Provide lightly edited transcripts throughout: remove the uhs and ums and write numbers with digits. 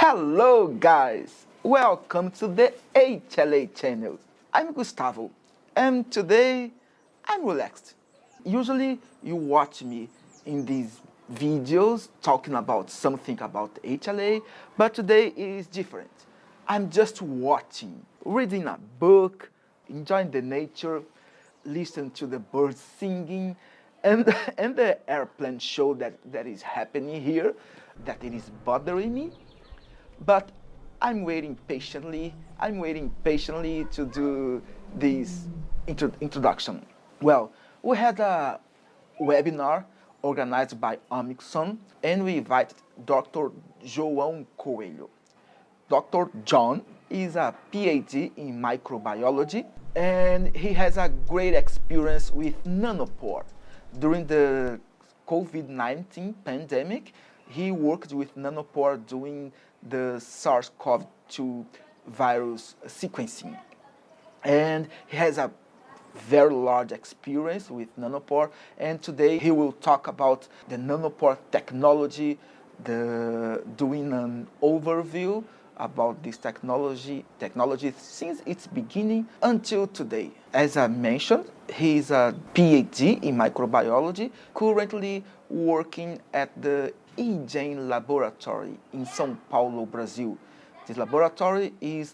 Hello guys, welcome to the HLA channel. I'm Gustavo and today I'm relaxed. Usually you watch me in these videos talking about something about HLA, but today is different. I'm just watching, reading a book, enjoying the nature, listening to the birds singing, and, and the airplane show that is happening here, that it is bothering me. But I'm waiting patiently. I'm waiting patiently to do this introduction. Well, we had a webinar organized by Omixon, and we invited Dr. João Coelho. Dr. John is a PhD in microbiology, and he has a great experience with nanopore. During the COVID-19 pandemic, he worked with nanopore doing the SARS-CoV-2 virus sequencing. And he has a very large experience with nanopore, and today he will talk about the nanopore technology, doing an overview about this technology since its beginning until today. As I mentioned, he is a PhD in microbiology, currently working at the eGen laboratory in São Paulo, Brazil. This laboratory is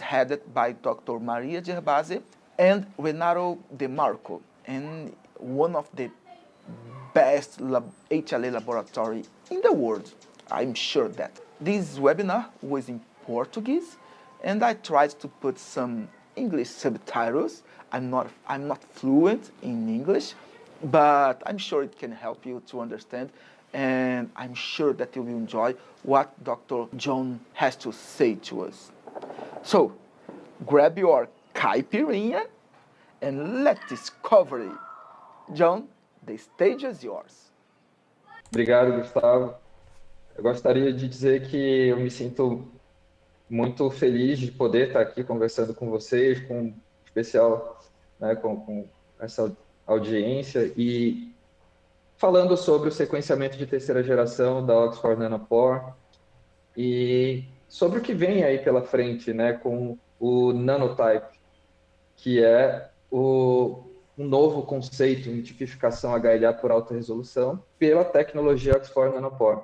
headed by Dr. Maria Gervasi and Renato De Marco, and one of the best HLA laboratory in the world. I'm sure that. This webinar was in Portuguese, and I tried to put some English subtitles. I'm not fluent in English, but I'm sure it can help you to understand, and I'm sure that you will enjoy what Dr. John has to say to us. So, grab your caipirinha and let's discover it. John, the stage is yours. Obrigado, Gustavo. Eu gostaria de dizer que eu me sinto muito feliz de poder estar aqui conversando com vocês, com especial, né, com essa audiência e falando sobre o sequenciamento de terceira geração da Oxford Nanopore e sobre o que vem aí pela frente, né, com o Nanotype, que é um novo conceito em tipificação HLA por alta resolução pela tecnologia Oxford Nanopore.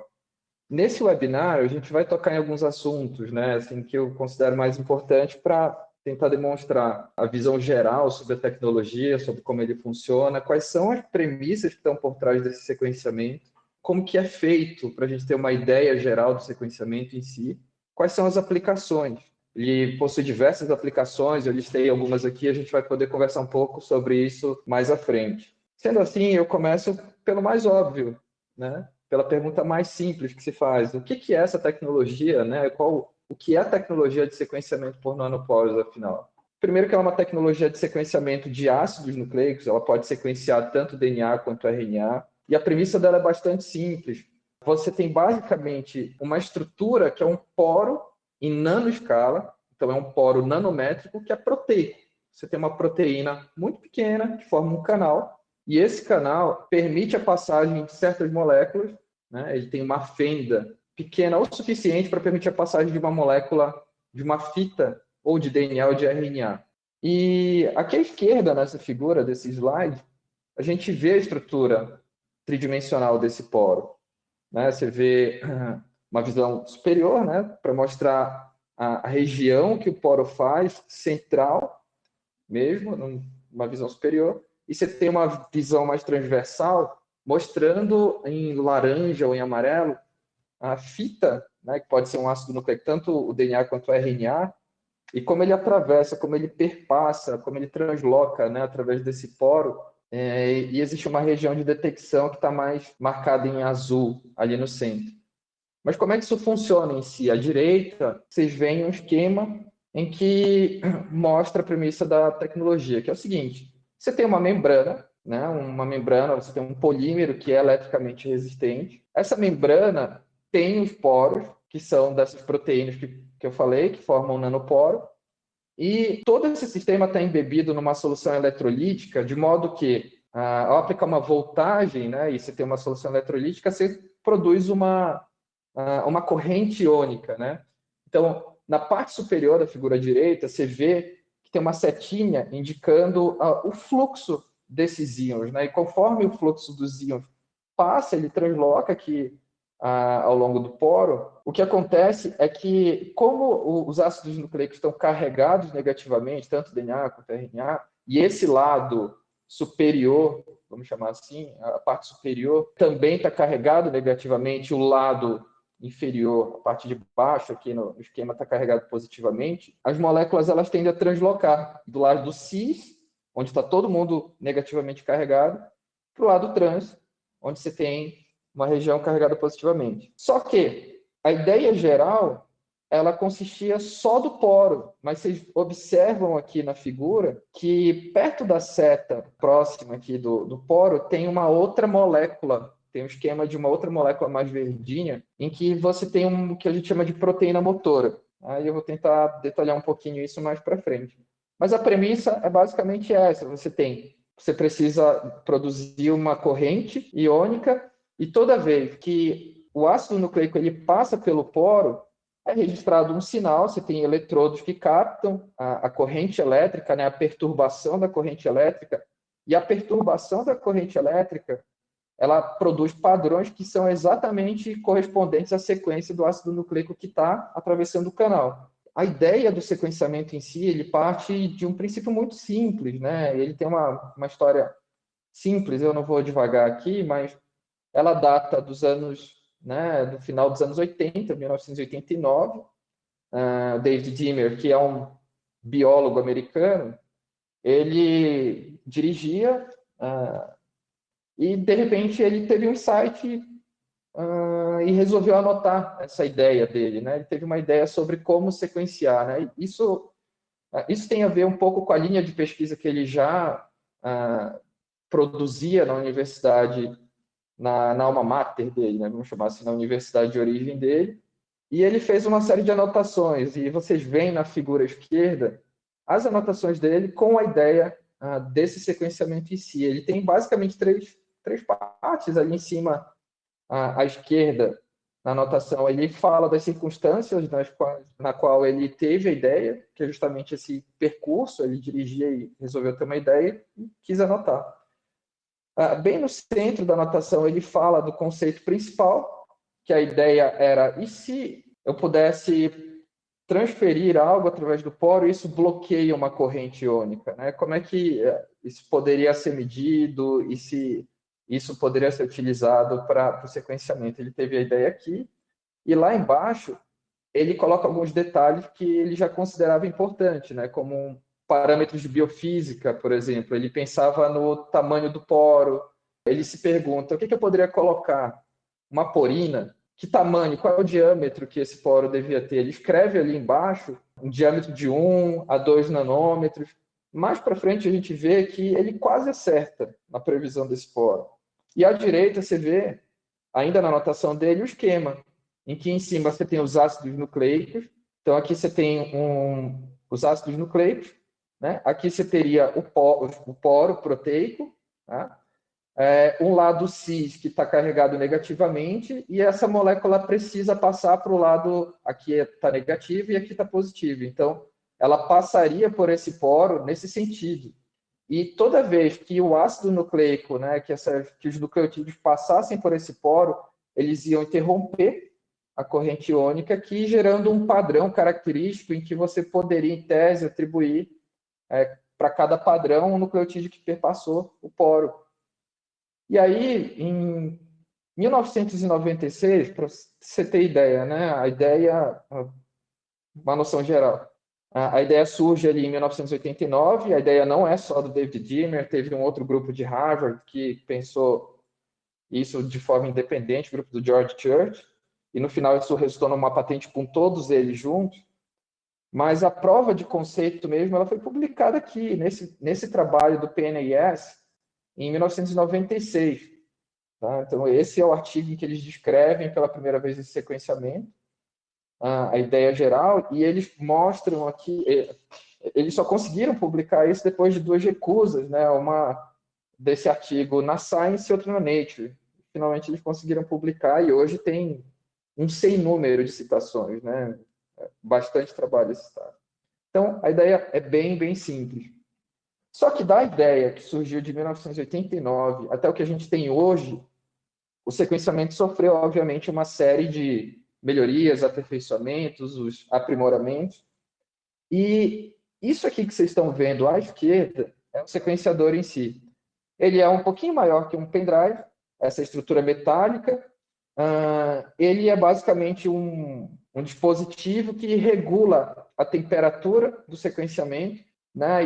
Nesse webinar, a gente vai tocar em alguns assuntos, né, assim, que eu considero mais importante para tentar demonstrar a visão geral sobre a tecnologia, sobre como ele funciona, quais são as premissas que estão por trás desse sequenciamento, como que é feito para a gente ter uma ideia geral do sequenciamento em si, quais são as aplicações. Ele possui diversas aplicações, eu listei algumas aqui, a gente vai poder conversar um pouco sobre isso mais à frente. Sendo assim, eu começo pelo mais óbvio, né? Pela pergunta mais simples que se faz. O que é essa tecnologia, né? O que é a tecnologia de sequenciamento por nanopores, afinal? Primeiro que ela é uma tecnologia de sequenciamento de ácidos nucleicos, ela pode sequenciar tanto DNA quanto RNA, e a premissa dela é bastante simples. Você tem basicamente uma estrutura que é um poro em nanoescala, então é um poro nanométrico que é proteico. Você tem uma proteína muito pequena que forma um canal, e esse canal permite a passagem de certas moléculas, né? Ele tem uma fenda pequena o suficiente para permitir a passagem de uma molécula, de uma fita, ou de DNA ou de RNA. E aqui à esquerda, nessa figura desse slide, a gente vê a estrutura tridimensional desse poro, né? Você vê uma visão superior, né? Para mostrar a região que o poro faz, central mesmo, numa visão superior. E você tem uma visão mais transversal, mostrando em laranja ou em amarelo a fita, né, que pode ser um ácido nucleico, tanto o DNA quanto o RNA, e como ele atravessa, como ele perpassa, como ele transloca, né, através desse poro, e existe uma região de detecção que está mais marcada em azul, ali no centro. Mas como é que isso funciona em si? À direita, vocês veem um esquema em que mostra a premissa da tecnologia, que é o seguinte: você tem uma membrana, né? Você tem um polímero que é eletricamente resistente. Essa membrana tem os poros, que são dessas proteínas que eu falei, que formam um nanoporo, e todo esse sistema está embebido numa solução eletrolítica, de modo que, ao aplicar uma voltagem, né, e você tem uma solução eletrolítica, você produz uma uma corrente iônica, né? Então, na parte superior da figura direita, você vê que tem uma setinha indicando o fluxo desses íons, né? E conforme o fluxo dos íons passa, ele transloca aqui ao longo do poro. O que acontece é que, como os ácidos nucleicos estão carregados negativamente, tanto o DNA quanto o RNA, e esse lado superior, vamos chamar assim, a parte superior, também está carregado negativamente, o lado inferior, a parte de baixo aqui no esquema está carregado positivamente, as moléculas elas tendem a translocar do lado do cis, onde está todo mundo negativamente carregado, para o lado trans, onde você tem uma região carregada positivamente. Só que a ideia geral, ela consistia só do poro, mas vocês observam aqui na figura que perto da seta próxima aqui do poro tem uma outra molécula, tem um esquema de uma outra molécula mais verdinha, em que você tem um que a gente chama de proteína motora. Aí eu vou tentar detalhar um pouquinho isso mais para frente. Mas a premissa é basicamente essa: você precisa produzir uma corrente iônica e toda vez que o ácido nucleico ele passa pelo poro, é registrado um sinal, você tem eletrodos que captam a corrente elétrica, né, a perturbação da corrente elétrica, e a perturbação da corrente elétrica, ela produz padrões que são exatamente correspondentes à sequência do ácido nucleico que está atravessando o canal. A ideia do sequenciamento em si, ele parte de um princípio muito simples, né? Ele tem uma história simples, eu não vou devagar aqui, mas ela data dos anos, né, do final dos anos 80, 1989. David Dimmer, que é um biólogo americano, ele dirigia e, de repente, ele teve um insight e resolveu anotar essa ideia dele. Né? Ele teve uma ideia sobre como sequenciar. Né? Isso tem a ver um pouco com a linha de pesquisa que ele já produzia na universidade, na alma mater dele, né? Vamos chamar assim, na universidade de origem dele. E ele fez uma série de anotações, e vocês veem na figura esquerda as anotações dele com a ideia desse sequenciamento em si. Ele tem basicamente três partes ali em cima, à esquerda, na anotação. Ele fala das circunstâncias na qual ele teve a ideia, que é justamente esse percurso, ele dirigia e resolveu ter uma ideia e quis anotar. Bem no centro da anotação, ele fala do conceito principal, que a ideia era: e se eu pudesse transferir algo através do poro, isso bloqueia uma corrente iônica, né? Como é que isso poderia ser medido e se isso poderia ser utilizado para o sequenciamento? Ele teve a ideia aqui, e lá embaixo ele coloca alguns detalhes que ele já considerava importante, né? Como parâmetros de biofísica, por exemplo. Ele pensava no tamanho do poro. Ele se pergunta: o que eu poderia colocar? Uma porina? Que tamanho? Qual é o diâmetro que esse poro devia ter? Ele escreve ali embaixo um diâmetro de 1 a 2 nanômetros. Mais para frente a gente vê que ele quase acerta na previsão desse poro. E à direita você vê, ainda na anotação dele, o esquema, em que em cima você tem os ácidos nucleicos. Então aqui você tem os ácidos nucleicos, né? Aqui você teria o poro proteico, tá? Um lado cis que está carregado negativamente, e essa molécula precisa passar para o lado, aqui está negativo e aqui está positivo. Então, ela passaria por esse poro nesse sentido. E toda vez que o ácido nucleico, né, que os nucleotídeos passassem por esse poro, eles iam interromper a corrente iônica, aqui gerando um padrão característico em que você poderia, em tese, atribuir para cada padrão um nucleotídeo que perpassou o poro. E aí, em 1996, para você ter ideia, né, uma noção geral, a ideia surge ali em 1989, a ideia não é só do David Dimmer, teve um outro grupo de Harvard que pensou isso de forma independente, o grupo do George Church, e no final isso resultou numa patente com todos eles juntos, mas a prova de conceito mesmo, ela foi publicada aqui, nesse trabalho do PNAS, em 1996. Tá? Então, esse é o artigo em que eles descrevem pela primeira vez esse sequenciamento, a ideia geral, e eles mostram aqui, eles só conseguiram publicar isso depois de duas recusas, né? Uma desse artigo na Science e outra na Nature. Finalmente eles conseguiram publicar, e hoje tem um sem número de citações, né? Bastante trabalho citado. Então, a ideia é bem simples. Só que da ideia que surgiu de 1989 até o que a gente tem hoje, o sequenciamento sofreu, obviamente, uma série de melhorias, aperfeiçoamentos, os aprimoramentos. E isso aqui que vocês estão vendo à esquerda é o sequenciador em si. Ele é um pouquinho maior que um pendrive, essa estrutura metálica. Ele é basicamente um dispositivo que regula a temperatura do sequenciamento, né,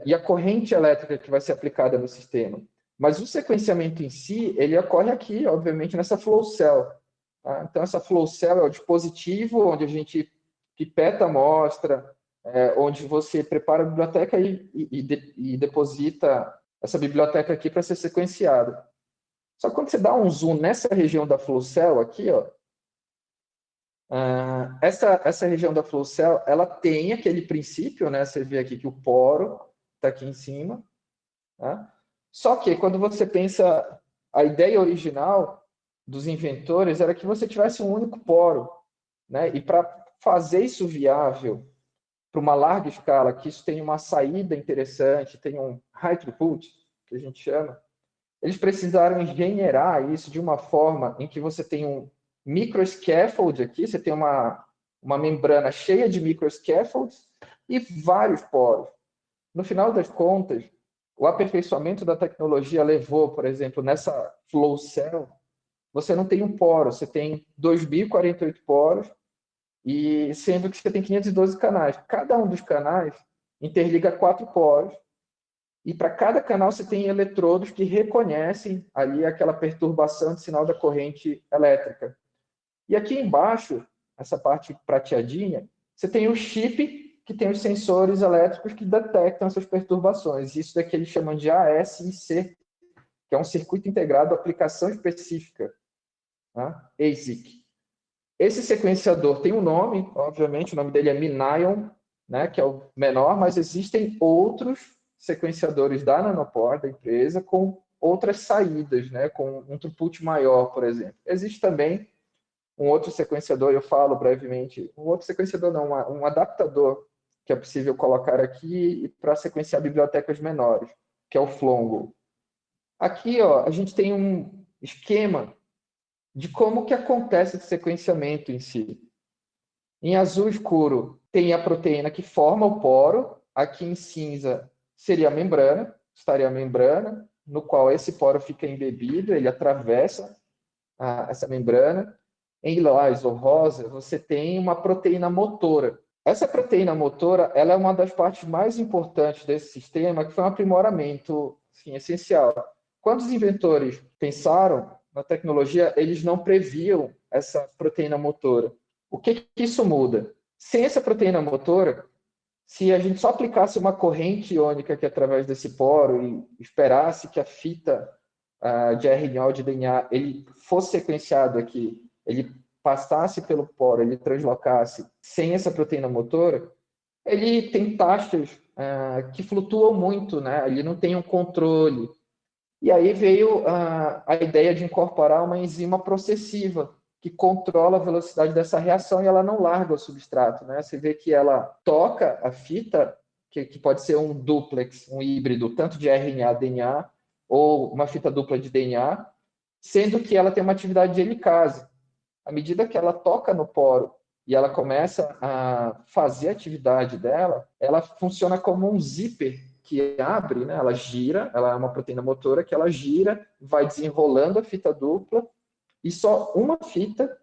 e a corrente elétrica que vai ser aplicada no sistema. Mas o sequenciamento em si, ele ocorre aqui, obviamente, nessa flow cell. Tá? Então, essa flow cell é o dispositivo onde a gente pipeta a amostra, onde você prepara a biblioteca e deposita essa biblioteca aqui para ser sequenciada. Só que quando você dá um zoom nessa região da flow cell aqui, ó, essa região da flow cell, ela tem aquele princípio, né? Você vê aqui que o poro está aqui em cima. Tá? Só que quando você pensa, a ideia original dos inventores era que você tivesse um único poro, né? E para fazer isso viável para uma larga escala, que isso tem uma saída interessante, tem um high throughput, que a gente chama, eles precisaram engenheirar isso de uma forma em que você tem um microscaffold aqui, você tem uma membrana cheia de microscaffolds e vários poros. No final das contas, o aperfeiçoamento da tecnologia levou, por exemplo, nessa flow cell, você não tem um poro, você tem 2.048 poros, e sendo que você tem 512 canais. Cada um dos canais interliga 4 poros, e para cada canal você tem eletrodos que reconhecem ali aquela perturbação de sinal da corrente elétrica. E aqui embaixo, essa parte prateadinha, você tem o chip que tem os sensores elétricos que detectam essas perturbações. Isso daqui eles chamam de ASIC, que é um circuito integrado aplicação específica, tá? ASIC. Esse sequenciador tem um nome, obviamente, o nome dele é Minion, né, que é o menor, mas existem outros sequenciadores da Nanopore, da empresa, com outras saídas, né, com um throughput maior, por exemplo. Existe também um outro sequenciador, eu falo brevemente, um outro sequenciador não, um adaptador que é possível colocar aqui para sequenciar bibliotecas menores, que é o Flongo. Aqui, ó, a gente tem um esquema de como que acontece esse sequenciamento em si. Em azul escuro tem a proteína que forma o poro, aqui em cinza seria a membrana, estaria a membrana, no qual esse poro fica embebido, ele atravessa essa membrana. Em lilás ou rosa, você tem uma proteína motora. Essa proteína motora, ela é uma das partes mais importantes desse sistema, que foi um aprimoramento, assim, essencial. Quando os inventores pensaram na tecnologia, eles não previam essa proteína motora. O que isso muda? Sem essa proteína motora, se a gente só aplicasse uma corrente iônica aqui através desse poro e esperasse que a fita de RNA ou de DNA ele fosse sequenciado aqui, ele passasse pelo poro, ele translocasse sem essa proteína motora, ele tem taxas que flutuam muito, né? Ele não tem um controle. E aí veio a ideia de incorporar uma enzima processiva, que controla a velocidade dessa reação e ela não larga o substrato, né? Você vê que ela toca a fita, que pode ser um duplex, um híbrido, tanto de RNA, DNA, ou uma fita dupla de DNA, sendo que ela tem uma atividade de helicase. À medida que ela toca no poro e ela começa a fazer a atividade dela, ela funciona como um zíper que abre, né? Ela gira, ela é uma proteína motora que ela gira, vai desenrolando a fita dupla e só uma fita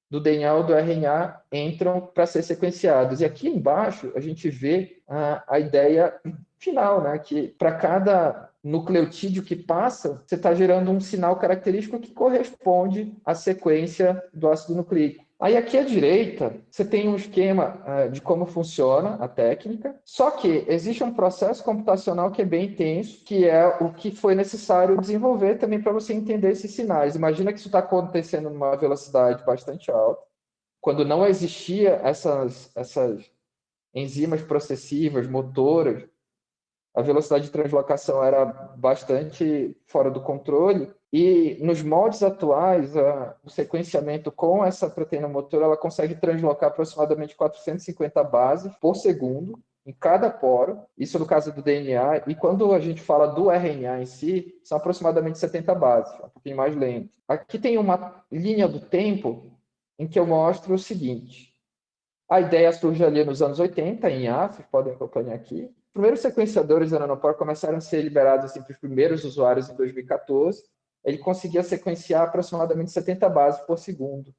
do DNA ou do RNA entram para ser sequenciados. E aqui embaixo a gente vê a ideia final, né? Que para cada nucleotídeo que passa, você está gerando um sinal característico que corresponde à sequência do ácido nucleico. Aí aqui à direita, você tem um esquema de como funciona a técnica, só que existe um processo computacional que é bem intenso, que é o que foi necessário desenvolver também para você entender esses sinais. Imagina que isso está acontecendo numa velocidade bastante alta, quando não existia essas enzimas processivas, motoras, a velocidade de translocação era bastante fora do controle, E nos moldes atuais, o sequenciamento com essa proteína motora, ela consegue translocar aproximadamente 450 bases por segundo em cada poro, isso no caso do DNA, e quando a gente fala do RNA em si, são aproximadamente 70 bases, um pouquinho mais lento. Aqui tem uma linha do tempo em que eu mostro o seguinte. A ideia surge ali nos anos 80, em A, vocês podem acompanhar aqui. Os primeiros sequenciadores da Nanopore começaram a ser liberados assim, para os primeiros usuários em 2014. Ele conseguia sequenciar aproximadamente 70 bases por segundo.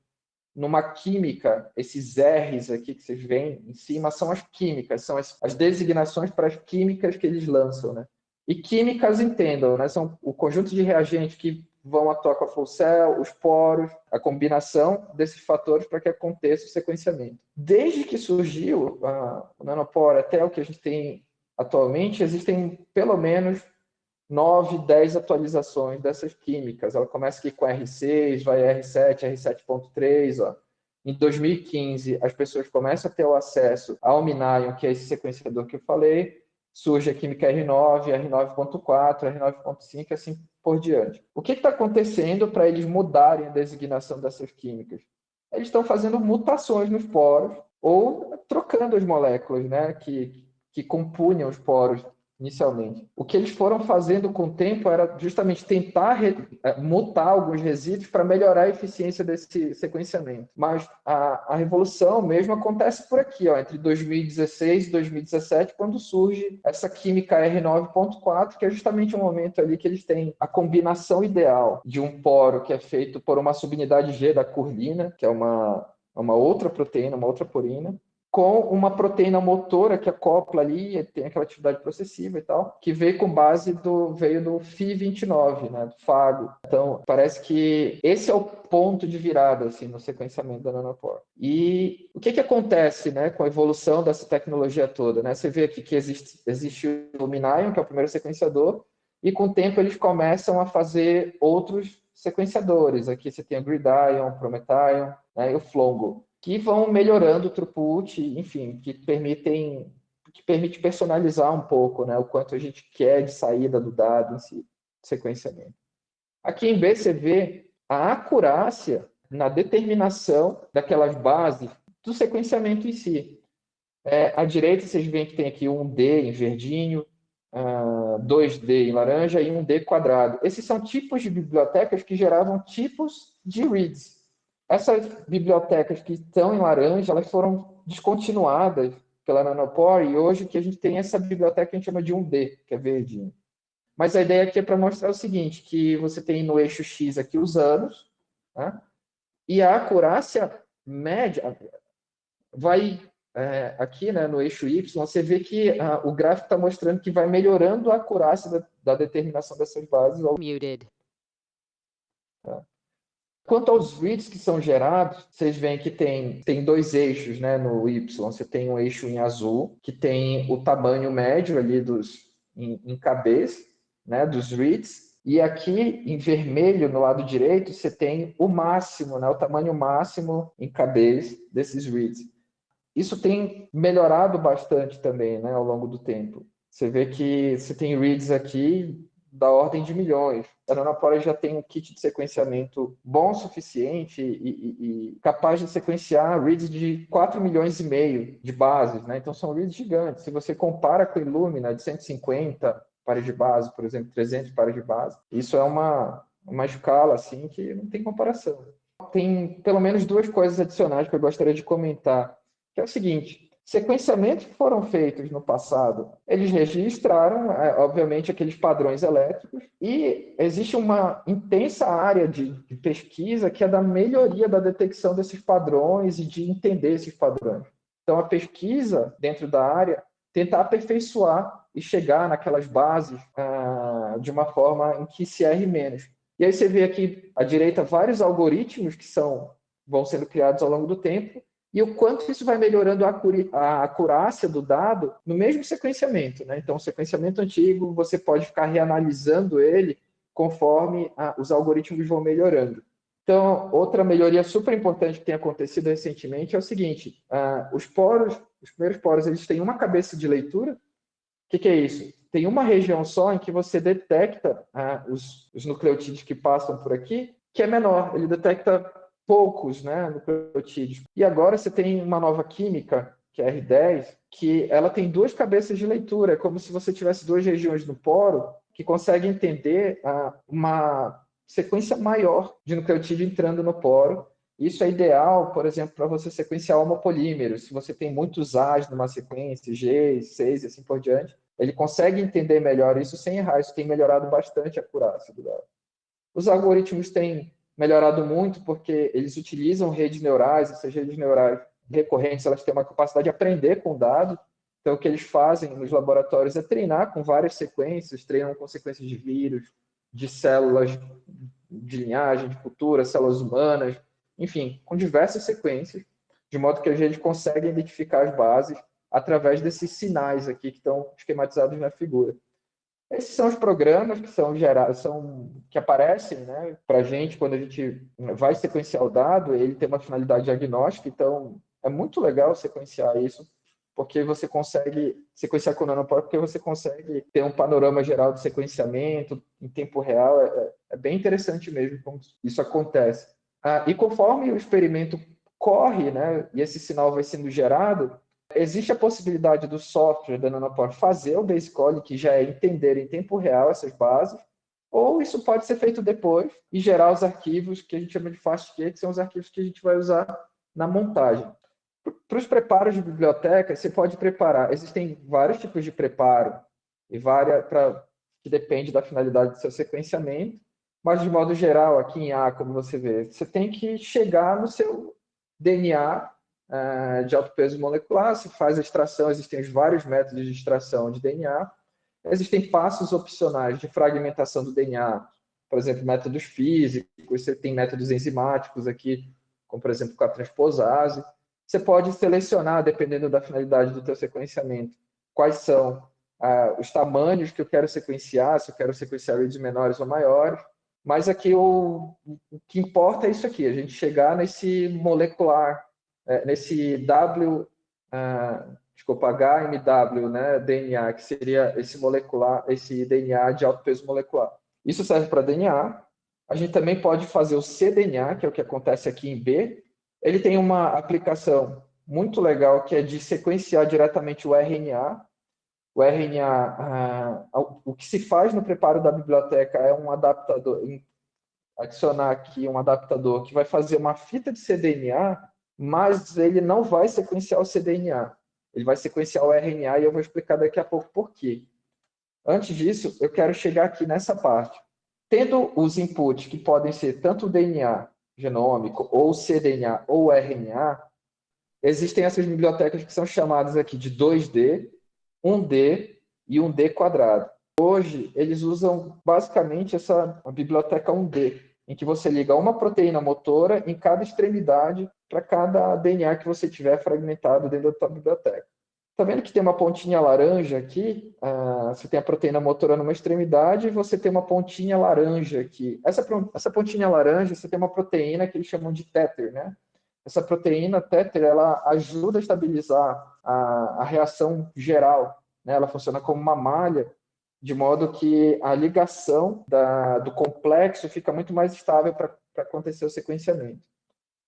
Numa química, esses R's aqui que vocês veem em cima são as químicas, são as designações para as químicas que eles lançam, né? E químicas, entendam, né? São o conjunto de reagentes que vão atuar com a full cell, os poros, a combinação desses fatores para que aconteça o sequenciamento. Desde que surgiu o nanopore até o que a gente tem atualmente, existem pelo menos 9, 10 atualizações dessas químicas. Ela começa aqui com R6, vai R7, R7.3. Ó. Em 2015, as pessoas começam a ter o acesso ao Omnium, que é esse sequenciador que eu falei. Surge a química R9, R9.4, R9.5 e assim por diante. O que está acontecendo para eles mudarem a designação dessas químicas? Eles estão fazendo mutações nos poros ou trocando as moléculas, né, que compunham os poros inicialmente. O que eles foram fazendo com o tempo era justamente tentar mutar alguns resíduos para melhorar a eficiência desse sequenciamento. Mas a revolução mesmo acontece por aqui, ó, entre 2016 e 2017, quando surge essa química R9.4, que é justamente um momento ali que eles têm a combinação ideal de um poro que é feito por uma subunidade G da curlina, que é uma outra proteína, uma outra porina, com uma proteína motora que acopla ali, tem aquela atividade processiva e tal, que veio com base veio do Fi29, né, do fago. Então, parece que esse é o ponto de virada, assim, no sequenciamento da nanopore. E o que acontece, né, com a evolução dessa tecnologia toda, né? Você vê aqui que existe o Omnium, que é o primeiro sequenciador, e com o tempo eles começam a fazer outros sequenciadores. Aqui você tem o Gridiron, o Prometheum, né, e o Flongo, que vão melhorando o throughput, enfim, que permite personalizar um pouco, né, o quanto a gente quer de saída do dado em si, sequenciamento. Aqui em B você vê a acurácia na determinação daquelas bases do sequenciamento em si. À direita vocês veem que tem aqui um D em verdinho, 2D em laranja e um D quadrado. Esses são tipos de bibliotecas que geravam tipos de reads. Essas bibliotecas que estão em laranja, elas foram descontinuadas pela Nanopore e hoje que a gente tem essa biblioteca que a gente chama de 1D, que é verdinho. Mas a ideia aqui é para mostrar o seguinte, que você tem no eixo X aqui os anos, né? E a acurácia média vai aqui, né, no eixo Y, você vê que o gráfico está mostrando que vai melhorando a acurácia da determinação dessas bases. Muted. Tá? Quanto aos reads que são gerados, vocês veem que tem dois eixos, né, no Y. Você tem um eixo em azul, que tem o tamanho médio ali em cabeça, né, dos reads. E aqui, em vermelho, no lado direito, você tem o máximo, né, o tamanho máximo em cabeça desses reads. Isso tem melhorado bastante também, né, ao longo do tempo. Você vê que você tem reads aqui da ordem de milhões. A Nanopore já tem um kit de sequenciamento bom o suficiente e capaz de sequenciar reads de 4 milhões e meio de bases, né? Então são reads gigantes. Se você compara com a Illumina de 150 pares de base, por exemplo, 300 pares de base, isso é uma escala assim que não tem comparação. Tem pelo menos duas coisas adicionais que eu gostaria de comentar, que é o seguinte: sequenciamentos que foram feitos no passado, eles registraram, obviamente, aqueles padrões elétricos, e existe uma intensa área de pesquisa que é da melhoria da detecção desses padrões e de entender esses padrões. Então, a pesquisa dentro da área tenta aperfeiçoar e chegar naquelas bases de uma forma em que se erre menos. E aí você vê aqui à direita vários algoritmos que vão sendo criados ao longo do tempo, e o quanto isso vai melhorando a acurácia do dado no mesmo sequenciamento, né? Então, o sequenciamento antigo, você pode ficar reanalisando ele conforme os algoritmos vão melhorando. Então, outra melhoria super importante que tem acontecido recentemente é o seguinte: os primeiros poros, eles têm uma cabeça de leitura. O que é isso? tem uma região só em que você detecta os nucleotídeos que passam por aqui, que é menor, ele detecta poucos, né, nucleotídeos. E agora você tem uma nova química, que é a R10, que ela tem duas cabeças de leitura, é como se você tivesse duas regiões no poro que conseguem entender uma sequência maior de nucleotídeo entrando no poro. Isso é ideal, por exemplo, para você sequenciar homopolímeros. Se você tem muitos A's numa sequência, G's, C's e assim por diante, ele consegue entender melhor isso sem errar. Isso tem melhorado bastante a acurácia do dado. Os algoritmos têm melhorado muito porque eles utilizam redes neurais, essas redes neurais recorrentes, elas têm uma capacidade de aprender com o dado. Então, o que eles fazem nos laboratórios é treinar com várias sequências, treinam com sequências de vírus, de células de linhagem, de cultura, células humanas, enfim, com diversas sequências, de modo que a gente consegue identificar as bases através desses sinais aqui que estão esquematizados na figura. Esses são os programas que são gerados, que aparecem, né, para a gente quando a gente vai sequenciar o dado. Ele tem uma finalidade diagnóstica, então é muito legal sequenciar isso, porque você consegue sequenciar com o Nanopore, porque você consegue ter um panorama geral de sequenciamento em tempo real. É bem interessante mesmo como isso acontece. E conforme o experimento corre, né, e esse sinal vai sendo gerado, existe a possibilidade do software da Nanopore fazer o base calling, que já é entender em tempo real essas bases, ou isso pode ser feito depois e gerar os arquivos que a gente chama de FastQ, que são os arquivos que a gente vai usar na montagem. Para os preparos de biblioteca, você pode preparar. Existem vários tipos de preparo, e que depende da finalidade do seu sequenciamento, mas, de modo geral, aqui em A, como você vê, você tem que chegar no seu DNA de alto peso molecular, se faz a extração, existem vários métodos de extração de DNA, existem passos opcionais de fragmentação do DNA, por exemplo, métodos físicos, você tem métodos enzimáticos aqui, como, por exemplo, com a transposase. Você pode selecionar, dependendo da finalidade do teu sequenciamento, quais são os tamanhos que eu quero sequenciar, se eu quero sequenciar reads menores ou maiores, mas aqui o que importa é isso aqui, a gente chegar nesse molecular, nesse HMW, né, DNA, que seria esse molecular, esse DNA de alto peso molecular. Isso serve para DNA. A gente também pode fazer o cDNA, que é o que acontece aqui em B. Ele tem uma aplicação muito legal, que é de sequenciar diretamente o RNA. O RNA, o que se faz no preparo da biblioteca é um adaptador, adicionar aqui um adaptador que vai fazer uma fita de cDNA, mas ele não vai sequenciar o cDNA. Ele vai sequenciar o RNA e eu vou explicar daqui a pouco por quê. Antes disso, eu quero chegar aqui nessa parte. Tendo os inputs que podem ser tanto o DNA genômico, ou cDNA, ou RNA, existem essas bibliotecas que são chamadas aqui de 2D, 1D e 1D quadrado. Hoje, eles usam basicamente essa biblioteca 1D, em que você liga uma proteína motora em cada extremidade para cada DNA que você tiver fragmentado dentro da sua biblioteca. Está vendo que tem uma pontinha laranja aqui? Você tem a proteína motora numa extremidade e você tem uma pontinha laranja aqui. Essa pontinha laranja, você tem uma proteína que eles chamam de tether, né? Essa proteína tether, ela ajuda a estabilizar a reação geral, né? Ela funciona como uma malha, de modo que a ligação do complexo fica muito mais estável para acontecer o sequenciamento.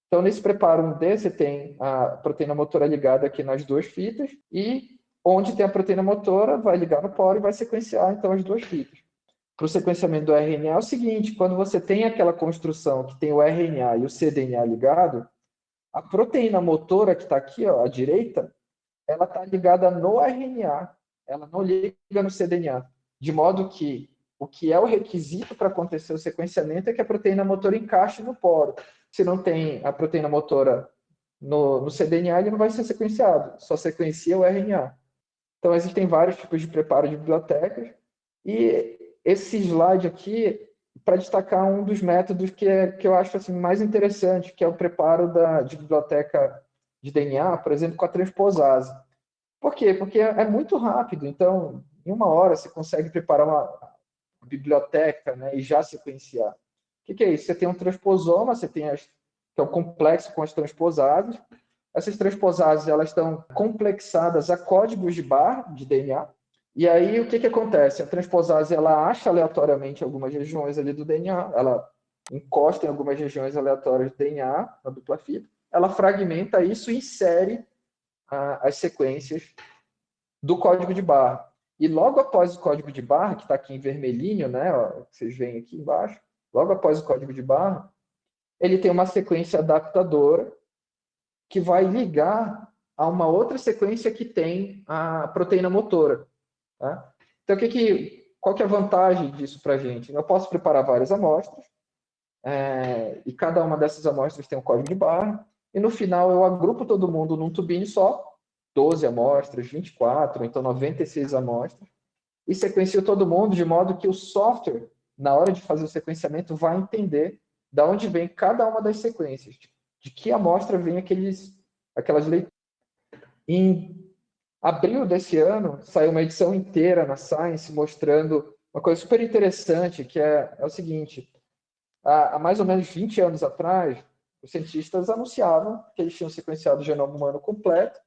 Então, nesse preparo 1D, você tem a proteína motora ligada aqui nas duas fitas, e onde tem a proteína motora, vai ligar no poro e vai sequenciar, então, as duas fitas. Para o sequenciamento do RNA é o seguinte: quando você tem aquela construção que tem o RNA e o cDNA ligado, a proteína motora que está aqui, ó, à direita, ela está ligada no RNA, ela não liga no cDNA. De modo que o que é o requisito para acontecer o sequenciamento é que a proteína motora encaixe no poro. Se não tem a proteína motora no cDNA, ele não vai ser sequenciado, só sequencia o RNA. Então, existem vários tipos de preparo de bibliotecas, e esse slide aqui, para destacar um dos métodos que eu acho assim, mais interessante, que é o preparo de biblioteca de DNA, por exemplo, com a transposase. Por quê? Porque é muito rápido. Então, em uma hora, você consegue preparar uma biblioteca, né, e já sequenciar. O que é isso? Você tem um transposoma, você tem que é o complexo com as transposases. Essas transposases, elas estão complexadas a códigos de barra de DNA, E aí, o que que acontece? A transposase, ela acha aleatoriamente algumas regiões ali do DNA, ela encosta em algumas regiões aleatórias do DNA, na dupla fita, ela fragmenta isso e insere as sequências do código de barra. E logo após o código de barra, que está aqui em vermelhinho, né, ó, vocês veem aqui embaixo, logo após o código de barra, ele tem uma sequência adaptadora que vai ligar a uma outra sequência que tem a proteína motora. Tá? Então, qual que é a vantagem disso para a gente? Eu posso preparar várias amostras, e cada uma dessas amostras tem um código de barra, e no final eu agrupo todo mundo num tubinho só, 12 amostras, 24, então 96 amostras, e sequencio todo mundo de modo que o software, na hora de fazer o sequenciamento, vai entender de onde vem cada uma das sequências, de que amostra vem aquelas leituras. Em abril desse ano, saiu uma edição inteira na Science mostrando uma coisa super interessante, que é o seguinte: há mais ou menos 20 anos atrás, os cientistas anunciavam que eles tinham sequenciado o genoma humano completo,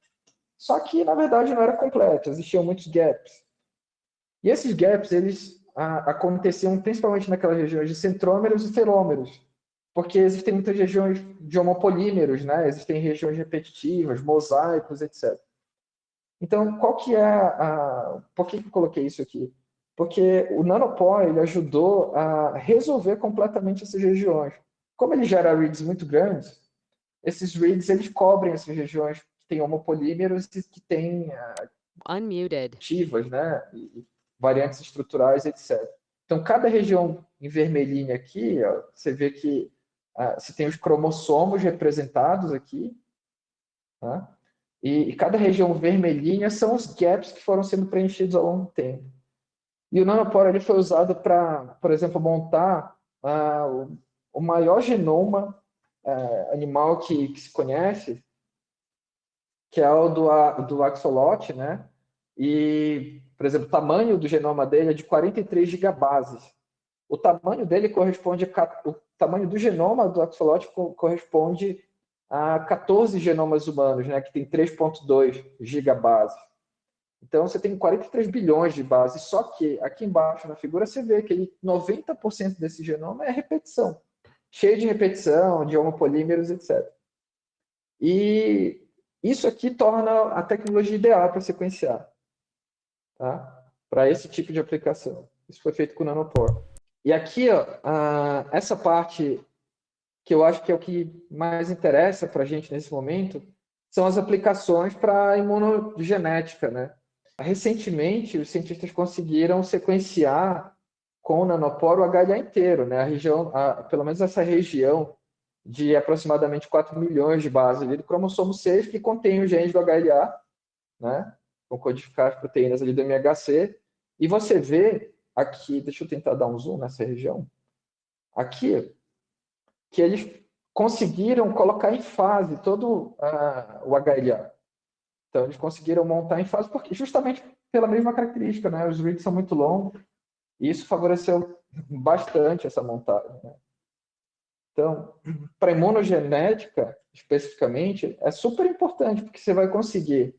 só que, na verdade, não era completo, existiam muitos gaps. E esses gaps, eles aconteciam principalmente naquelas regiões de centrômeros e telômeros, porque existem muitas regiões de homopolímeros, né? Existem regiões repetitivas, mosaicos, etc. Então, qual que é por que eu coloquei isso aqui? Porque o nanopore ele ajudou a resolver completamente essas regiões. Como ele gera reads muito grandes, esses reads eles cobrem essas regiões que têm homopolímeros e que têm Unmuted. ativas, né? E variantes estruturais, etc. Então, cada região em vermelhinho aqui, ó, você vê que você tem os cromossomos representados aqui, tá? E cada região vermelhinha são os gaps que foram sendo preenchidos ao longo do tempo. E o nanopore ele foi usado para, por exemplo, montar o maior genoma animal que se conhece, que é o do axolote, né? E, por exemplo, o tamanho do genoma dele é de 43 gigabases. O tamanho dele corresponde o tamanho do genoma do axolote corresponde a 14 genomas humanos, né, que tem 3,2 gigabases. Então, você tem 43 bilhões de bases, só que aqui embaixo na figura você vê que 90% desse genoma é repetição, cheio de repetição, de homopolímeros, etc. E isso aqui torna a tecnologia ideal para sequenciar, tá? Para esse tipo de aplicação. Isso foi feito com o Nanopore. E aqui, ó, essa parte que eu acho que é o que mais interessa para a gente nesse momento, são as aplicações para a imunogenética, né? Recentemente, os cientistas conseguiram sequenciar com o nanopore o HLA inteiro, né? A região, pelo menos essa região de aproximadamente 4 milhões de bases ali do cromossomo 6, que contém os genes do HLA, né? Vão codificar as proteínas ali do MHC. E você vê aqui, deixa eu tentar dar um zoom nessa região, aqui, que eles conseguiram colocar em fase todo o HLA. Então, eles conseguiram montar em fase, porque, justamente pela mesma característica, né? Os reads são muito longos, e isso favoreceu bastante essa montagem, né? Então, para imunogenética, especificamente, é super importante, porque você vai conseguir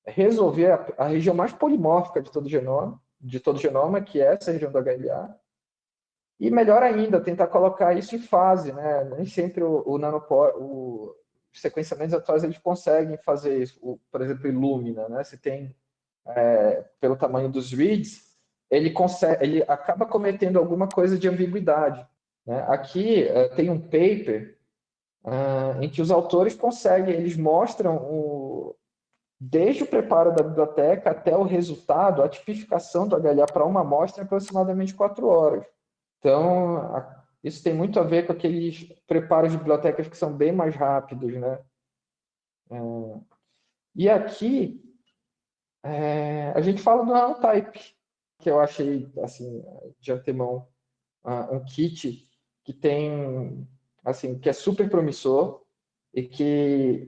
resolver a região mais polimórfica de todo genoma, que é essa região do HLA, e melhor ainda, tentar colocar isso em fase, né? Nem sempre os sequenciamentos atuais eles conseguem fazer isso. Por exemplo, Illumina, né? Você tem, pelo tamanho dos reads, ele acaba cometendo alguma coisa de ambiguidade, né? Aqui tem um paper em que os autores conseguem, eles mostram desde o preparo da biblioteca até o resultado, a tipificação do HLA para uma amostra em aproximadamente 4 horas. Então, isso tem muito a ver com aqueles preparos de bibliotecas que são bem mais rápidos, né? E aqui, a gente fala do Nanotype, que eu achei, assim, de antemão, um kit que tem, assim, que é super promissor e que...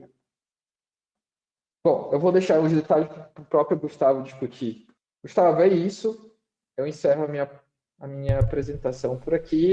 Bom, eu vou deixar os detalhes para o próprio Gustavo discutir. Gustavo, é isso. Eu encerro a minha apresentação por aqui.